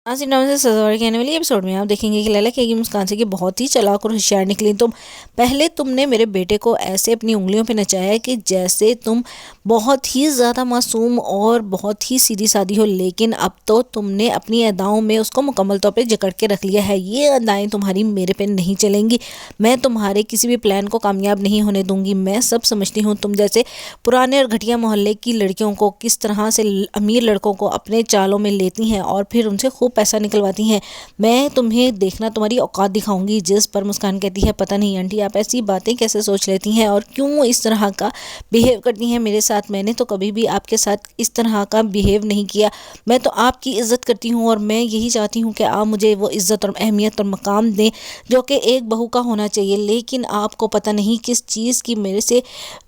नाज़रीन नाम से सजावट के आने वाली एपिसोड में आप देखेंगे कि लैला कहेगी मुस्कान से कि बहुत ही चालाक और होशियार निकली तुम। पहले तुमने मेरे बेटे को ऐसे अपनी उंगलियों पे नचाया कि जैसे तुम बहुत ही ज़्यादा मासूम और बहुत ही सीधी सादी हो, लेकिन अब तो तुमने अपनी अदाओं में उसको मुकम्मल तौर पे जकड़ के रख लिया है। ये अदाएँ तुम्हारी मेरे पे नहीं चलेंगी। मैं तुम्हारे किसी भी प्लान को कामयाब नहीं होने दूंगी। मैं सब समझती हूँ। तुम जैसे पुराने और घटिया मोहल्ले की लड़कियों को किस तरह से अमीर लड़कों को अपने चालों में लेती हैं और फिर उनसे खूब पैसा निकलवाती हैं। मैं तुम्हें देखना तुम्हारी औकात दिखाऊंगी। जिस पर मुस्कान कहती है, पता नहीं आंटी आप ऐसी बातें कैसे सोच लेती हैं और क्यों इस तरह का बिहेव करती हैं मेरे साथ। मैंने तो कभी भी आपके साथ इस तरह का बिहेव नहीं किया। मैं तो आपकी इज्जत करती हूँ और मैं यही चाहती हूँ कि आप मुझे वो इज्जत और अहमियत और मकाम दें जो कि एक बहू का होना चाहिए। लेकिन आपको पता नहीं किस चीज़ की मेरे से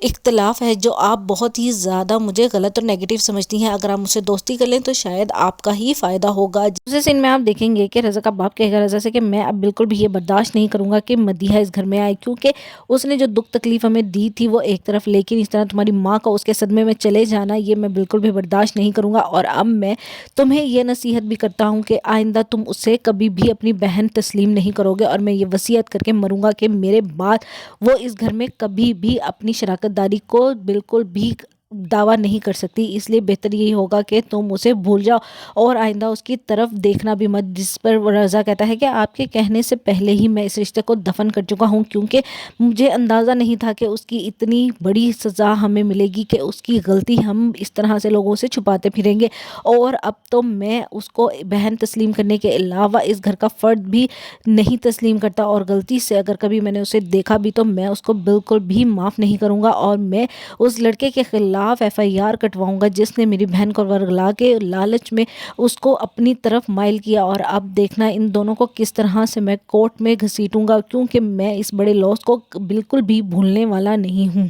इख्तलाफ है जो आप बहुत ही ज़्यादा मुझे गलत और नेगेटिव समझती हैं। अगर आप मुझसे दोस्ती कर लें तो शायद आपका ही फ़ायदा होगा। दूसरे सीन में आप देखेंगे कि रज़ा का बाप कहेगा रज़ा से कि मैं अब बिल्कुल भी ये बर्दाश्त नहीं करूँगा कि मदीहा इस घर में आए, क्योंकि उसने जो दुख तकलीफ हमें दी थी वो एक तरफ, लेकिन इस तरह तुम्हारी माँ का उसके सदमे में चले जाना ये मैं बिल्कुल भी बर्दाश्त नहीं करूँगा। और अब मैं तुम्हें ये नसीहत भी करता हूँ कि आइंदा तुम उससे कभी भी अपनी बहन तस्लीम नहीं करोगे और मैं ये वसीयत करके मरूँगा कि मेरे बाद वो इस घर में कभी भी अपनी शराकत दारी को बिल्कुल भी दावा नहीं कर सकती। इसलिए बेहतर यही होगा कि तुम उसे भूल जाओ और आइंदा उसकी तरफ देखना भी मत। जिस पर रज़ा कहता है कि आपके कहने से पहले ही मैं इस रिश्ते को दफन कर चुका हूँ, क्योंकि मुझे अंदाज़ा नहीं था कि उसकी इतनी बड़ी सज़ा हमें मिलेगी कि उसकी गलती हम इस तरह से लोगों से छुपाते फिरेंगे। और अब तो मैं उसको बहन तस्लीम करने के अलावा इस घर का फ़र्द भी नहीं तस्लीम करता और गलती से अगर कभी मैंने उसे देखा भी तो मैं उसको बिल्कुल भी माफ़ नहीं करूँगा और मैं उस लड़के के खिलाफ FIR कटवाऊंगा जिसने मेरी बहन को वर्गला के लालच में उसको अपनी तरफ माइल किया। और अब देखना इन दोनों को किस तरह से मैं कोर्ट में घसीटूंगा, क्योंकि मैं इस बड़े लॉस को बिल्कुल भी भूलने वाला नहीं हूँ।